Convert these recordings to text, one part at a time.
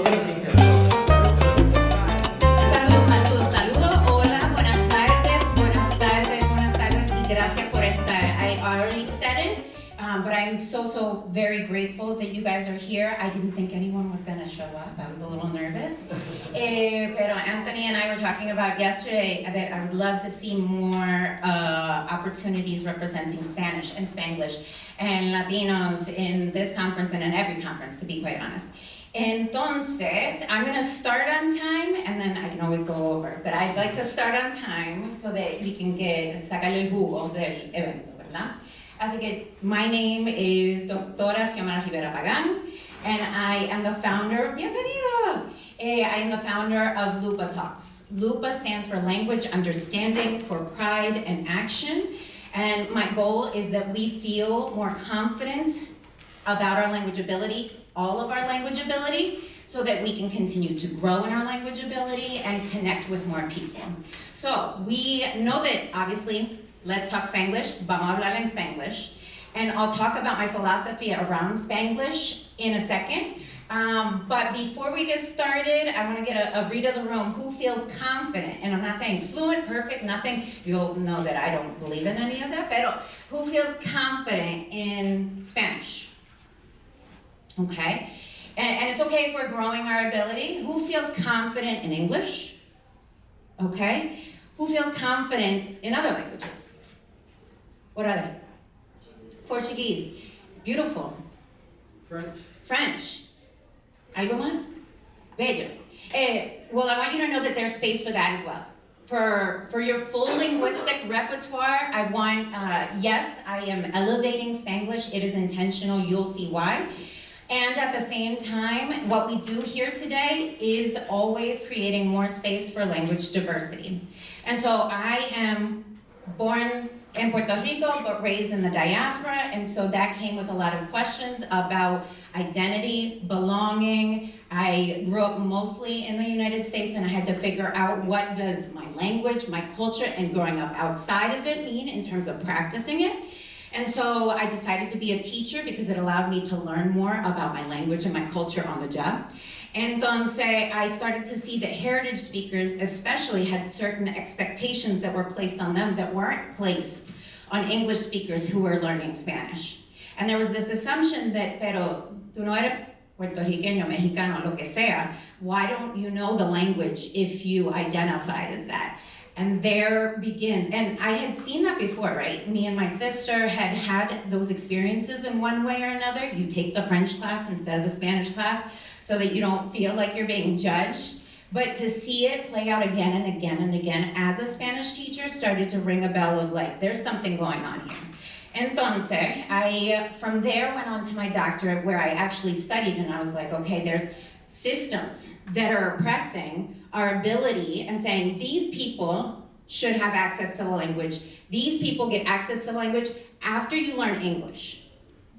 Saludos. Hola, buenas tardes, y gracias por estar. I already said it, but I'm so very grateful that you guys are here. I didn't think anyone was gonna show up. I was a little nervous. Pero Anthony and I were talking about yesterday that I would love to see more opportunities representing Spanish and Spanglish and Latinos in this conference and in every conference, to be quite honest. Entonces, I'm gonna start on time and then I can always go over, but I'd like to start on time so that we can sacarle el jugo del evento, ¿verdad? Así que, my name is Doctora Xiomara Rivera Pagan, and I am the founder, bienvenida! I am the founder of LUPA Talks. LUPA stands for Language Understanding for Pride and Action, and my goal is that we feel more confident about our language ability, all of our language ability, so that we can continue to grow in our language ability and connect with more people. So we know that obviously, let's talk Spanglish, vamos a hablar en Spanglish, and I'll talk about my philosophy around Spanglish in a second. But before we get started, I want to get a read of the room. Who feels confident? And I'm not saying fluent, perfect, nothing. You'll know that I don't believe in any of that, pero who feels confident in Spanish? Okay, and it's okay if we're growing our ability. Who feels confident in English? Okay, who feels confident in other languages? What are they? Portuguese. Beautiful. French. ¿Algo más? Bello. Well, I want you to know that there's space for that as well. For your full linguistic repertoire, I want, yes, I am elevating Spanglish. It is intentional. You'll see why. And at the same time, what we do here today is always creating more space for language diversity. And so I am born in Puerto Rico, but raised in the diaspora, and so that came with a lot of questions about identity, belonging. I grew up mostly in the United States, and I had to figure out what does my language, my culture, and growing up outside of it mean in terms of practicing it. And so I decided to be a teacher because it allowed me to learn more about my language and my culture on the job. Entonces, I started to see that heritage speakers especially had certain expectations that were placed on them that weren't placed on English speakers who were learning Spanish. And there was this assumption that, pero tú no eres puertorriqueño, mexicano, lo que sea, why don't you know the language if you identify as that? And there begins, and I had seen that before, right? Me and my sister had those experiences in one way or another. You take the French class instead of the Spanish class so that you don't feel like you're being judged. But to see it play out again and again and again as a Spanish teacher started to ring a bell of like, there's something going on here. Entonces, I from there went on to my doctorate where I actually studied, and I was like, okay, there's systems that are oppressing our ability and saying these people should have access to the language. These people get access to the language after you learn English.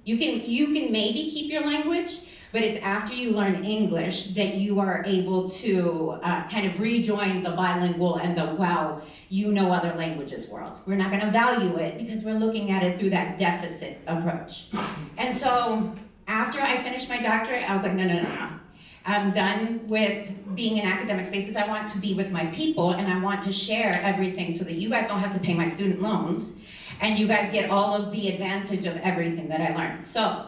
You can maybe keep your language, but it's after you learn English that you are able to kind of rejoin the bilingual and the wow, you know other languages world. We're not gonna value it because we're looking at it through that deficit approach. And so after I finished my doctorate, I was like, no. I'm done with being in academic spaces. I want to be with my people, and I want to share everything so that you guys don't have to pay my student loans, and you guys get all of the advantage of everything that I learned. So,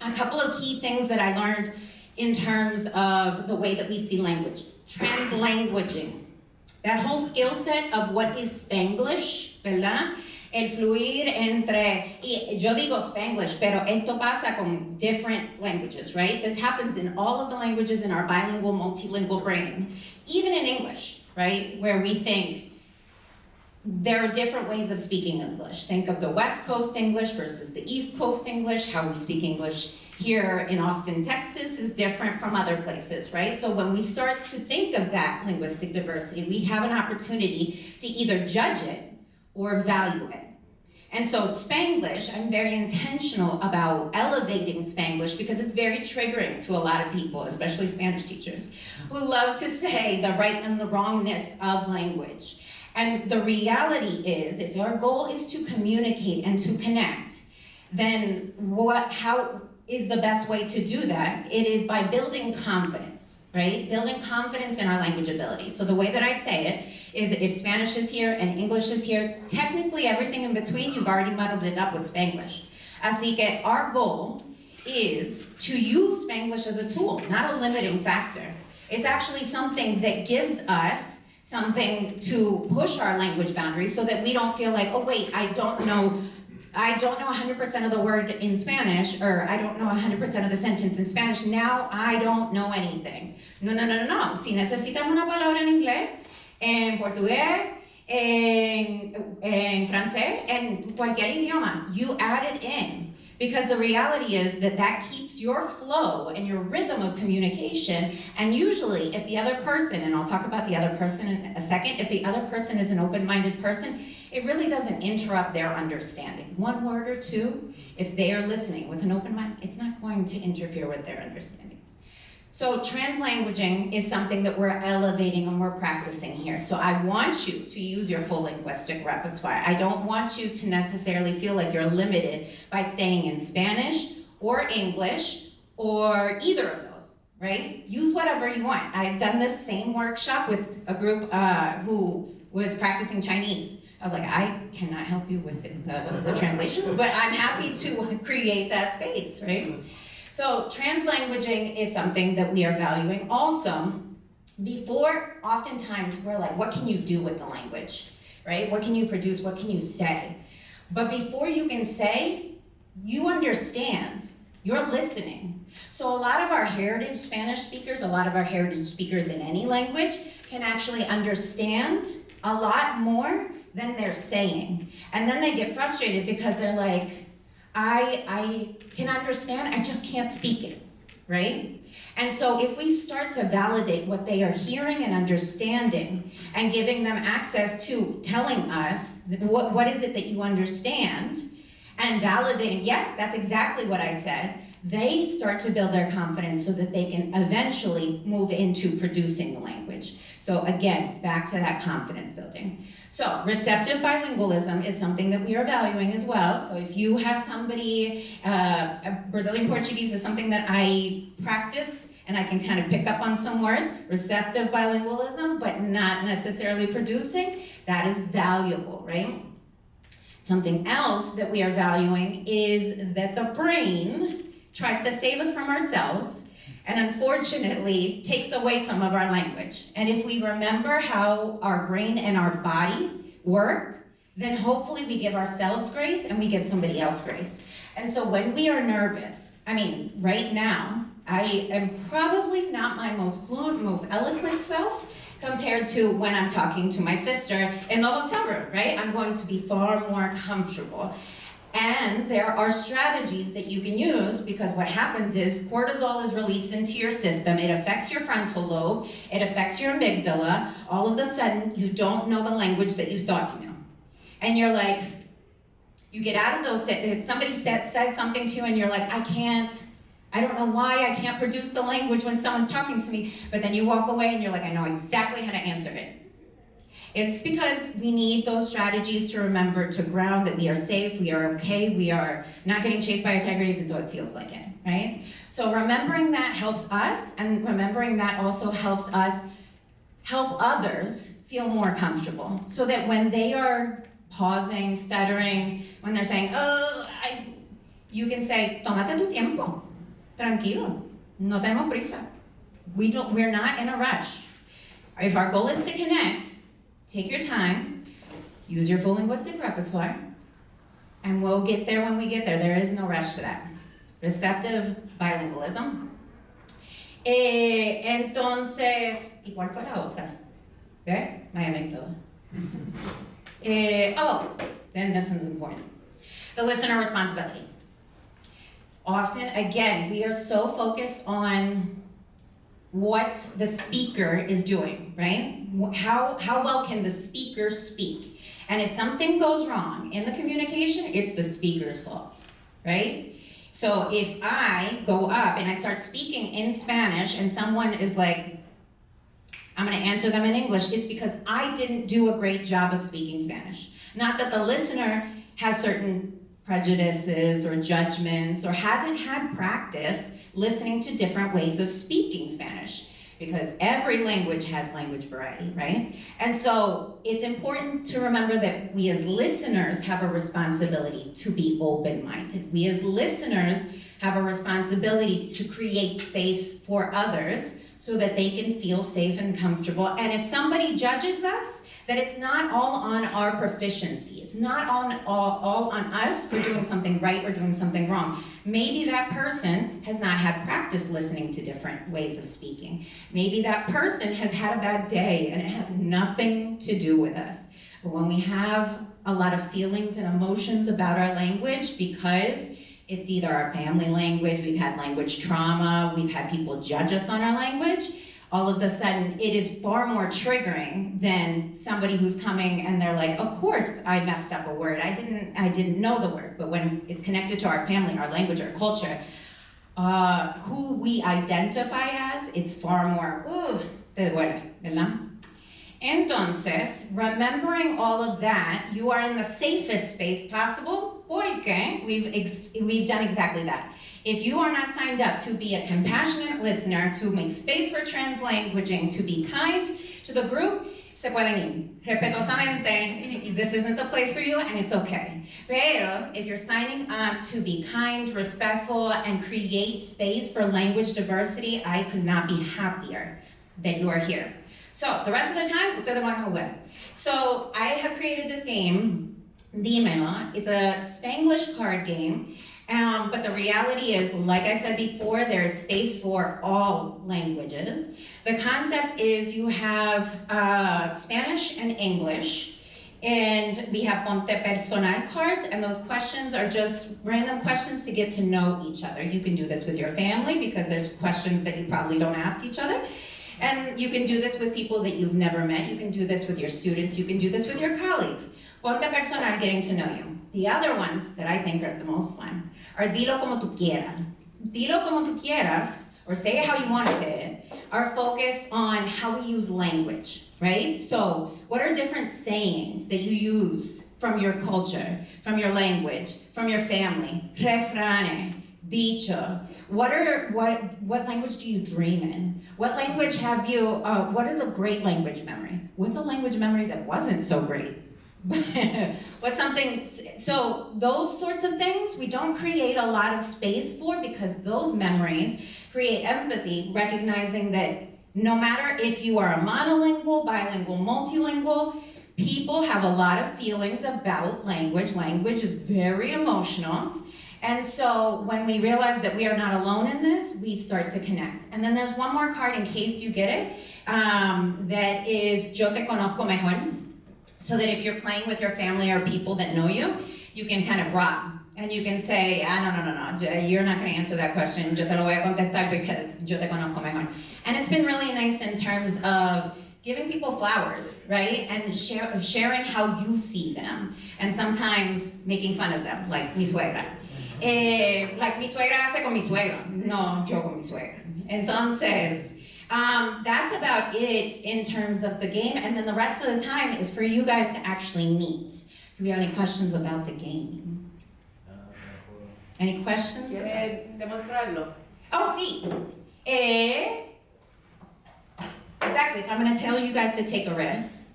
a couple of key things that I learned in terms of the way that we see language. Translanguaging. That whole skill set of what is Spanglish, ¿verdad? El fluir entre, y yo digo Spanglish, pero esto pasa con different languages, right? This happens in all of the languages in our bilingual, multilingual brain, even in English, right? Where we think there are different ways of speaking English. Think of the West Coast English versus the East Coast English. How we speak English here in Austin, Texas is different from other places, right? So when we start to think of that linguistic diversity, we have an opportunity to either judge it or value it. And so Spanglish, I'm very intentional about elevating Spanglish because it's very triggering to a lot of people, especially Spanish teachers, who love to say the right and the wrongness of language. And the reality is, if our goal is to communicate and to connect, then how is the best way to do that? It is by building confidence. right? Building confidence in our language ability. So the way that I say it is if Spanish is here and English is here, technically everything in between, you've already muddled it up with Spanglish. Así que our goal is to use Spanglish as a tool, not a limiting factor. It's actually something that gives us something to push our language boundaries so that we don't feel like, oh wait, I don't know 100% of the word in Spanish, or I don't know 100% of the sentence in Spanish, now I don't know anything. No. Si necesitas una palabra en inglés, en portugués, en francés, en cualquier idioma, you add it in. Because the reality is that keeps your flow and your rhythm of communication, and usually if the other person, and I'll talk about the other person in a second, if the other person is an open-minded person, it really doesn't interrupt their understanding. One word or two, if they are listening with an open mind, it's not going to interfere with their understanding. So translanguaging is something that we're elevating and we're practicing here. So I want you to use your full linguistic repertoire. I don't want you to necessarily feel like you're limited by staying in Spanish or English or either of those, right? Use whatever you want. I've done this same workshop with a group who was practicing Chinese. I was like, I cannot help you with the translations, but I'm happy to create that space, right? So translanguaging is something that we are valuing. Also, before, oftentimes we're like, what can you do with the language, right? What can you produce? What can you say? But before you can say, you understand, you're listening. So a lot of our heritage Spanish speakers, a lot of our heritage speakers in any language can actually understand a lot more than they're saying. And then they get frustrated because they're like, I can understand, I just can't speak it, right? And so if we start to validate what they are hearing and understanding and giving them access to telling us what is it that you understand and validating, yes, that's exactly what I said, they start to build their confidence so that they can eventually move into producing the language. So again, back to that confidence building. So receptive bilingualism is something that we are valuing as well. So if you have somebody, Brazilian Portuguese is something that I practice and I can kind of pick up on some words. Receptive bilingualism, but not necessarily producing, that is valuable, right? Something else that we are valuing is that the brain tries to save us from ourselves and unfortunately takes away some of our language. And if we remember how our brain and our body work, then hopefully we give ourselves grace and we give somebody else grace. And so when we are nervous, I mean, right now, I am probably not my most fluent, most eloquent self compared to when I'm talking to my sister in the hotel room, right? I'm going to be far more comfortable. And there are strategies that you can use because what happens is cortisol is released into your system. It affects your frontal lobe. It affects your amygdala. All of a sudden, you don't know the language that you thought you knew. And you're like, you get out of those, somebody says something to you and you're like, I don't know why I can't produce the language when someone's talking to me. But then you walk away and you're like, I know exactly how to answer it. It's because we need those strategies to remember to ground that we are safe, we are okay, we are not getting chased by a tiger even though it feels like it, right? So remembering that helps us, and remembering that also helps us help others feel more comfortable. So that when they are pausing, stuttering, when they're saying, you can say, tómate tu tiempo, tranquilo, no tenemos prisa. We're not in a rush. If our goal is to connect, take your time, use your full linguistic repertoire, and we'll get there when we get there. There is no rush to that. Receptive bilingualism. Entonces, ¿y cuál fue la otra? ¿Ve? My amygdala. Then this one's important. The listener responsibility. Often, again, we are so focused on what the speaker is doing, right? How well can the speaker speak? And if something goes wrong in the communication, it's the speaker's fault, right? So if I go up and I start speaking in Spanish and someone is like, I'm gonna answer them in English, it's because I didn't do a great job of speaking Spanish. Not that the listener has certain prejudices or judgments or hasn't had practice listening to different ways of speaking Spanish. because every language has language variety, right? And so it's important to remember that we as listeners have a responsibility to be open-minded. We as listeners have a responsibility to create space for others so that they can feel safe and comfortable. And if somebody judges us, that it's not all on our proficiency. It's not all on us for doing something right or doing something wrong. Maybe that person has not had practice listening to different ways of speaking. Maybe that person has had a bad day and it has nothing to do with us. But when we have a lot of feelings and emotions about our language because it's either our family language, we've had language trauma, we've had people judge us on our language, all of a sudden it is far more triggering than somebody who's coming and they're like, of course I messed up a word, I didn't know the word. But when it's connected to our family, our language, our culture, who we identify as, it's far more, te duele, ¿verdad? Entonces, remembering all of that, you are in the safest space possible, porque we've done exactly that. If you are not signed up to be a compassionate listener, to make space for translanguaging, to be kind to the group, se pueden ir. Respetuosamente, this isn't the place for you, and it's okay. Pero if you're signing up to be kind, respectful, and create space for language diversity, I could not be happier that you are here. So, the rest of the time, ustedes van a jugar. So, I have created this game, Dímelo. It's a Spanglish card game, but the reality is, like I said before, there is space for all languages. The concept is you have Spanish and English, and we have ponte personal cards, and those questions are just random questions to get to know each other. You can do this with your family, because there's questions that you probably don't ask each other. And you can do this with people that you've never met. You can do this with your students. You can do this with your colleagues. Ponte personal, getting to know you. The other ones that I think are the most fun are dilo como tú quieras. Dilo como tú quieras, or say it how you want to say it, are focused on how we use language, right? So what are different sayings that you use from your culture, from your language, from your family? Refrane, dicho. What language do you dream in? What language have you, what is a great language memory? What's a language memory that wasn't so great? What's something, so those sorts of things we don't create a lot of space for, because those memories create empathy, recognizing that no matter if you are a monolingual, bilingual, multilingual, people have a lot of feelings about language. Language is very emotional. And so when we realize that we are not alone in this, we start to connect. And then there's one more card in case you get it, that is Yo te conozco mejor. So that if you're playing with your family or people that know you, you can kind of rob. And you can say, no, you're not going to answer that question. Yo te lo voy a contestar because yo te conozco mejor. And it's been really nice in terms of giving people flowers, right? And sharing how you see them. And sometimes making fun of them, like mi suegra. Like mi suegra hace con mi suegro. No, yo con mi suegra. Entonces, that's about it in terms of the game. And then the rest of the time is for you guys to actually meet. Do we have any questions about the game? Any questions? ¿Quiere demostrarlo? Oh, sí. Exactly. If I'm going to tell you guys to take a risk.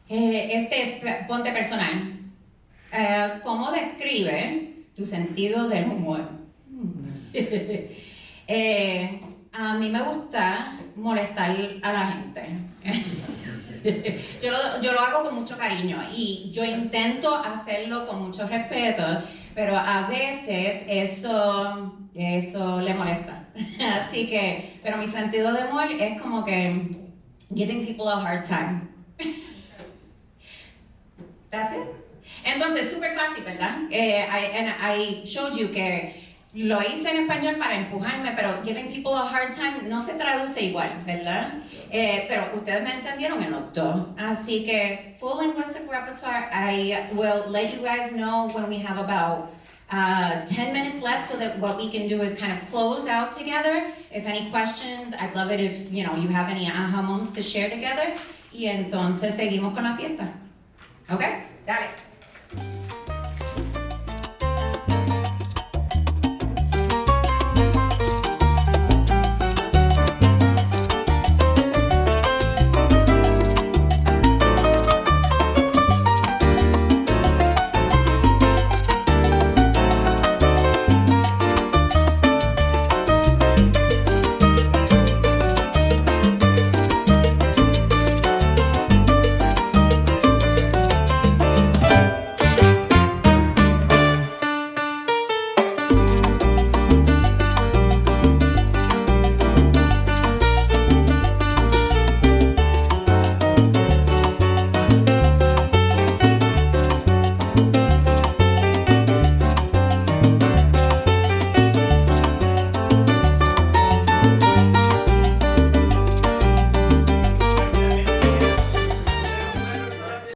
Este es ponte personal. ¿Cómo describe tu sentido del humor? A mí me gusta molestar a la gente. Yo lo hago con mucho cariño y yo intento hacerlo con mucho respeto, pero a veces eso le molesta. Así que, pero mi sentido de humor es como que giving people a hard time. That's it. Entonces, súper fácil, ¿verdad? I showed you que lo hice en español para empujarme, pero giving people a hard time no se traduce igual, ¿verdad? Pero ustedes me entendieron en los dos. Así que, full linguistic repertoire, I will let you guys know when we have about 10 minutes left, so that what we can do is kind of close out together. If any questions, I'd love it if you have any aha moments to share together. Y entonces seguimos con la fiesta. Okay? Dale.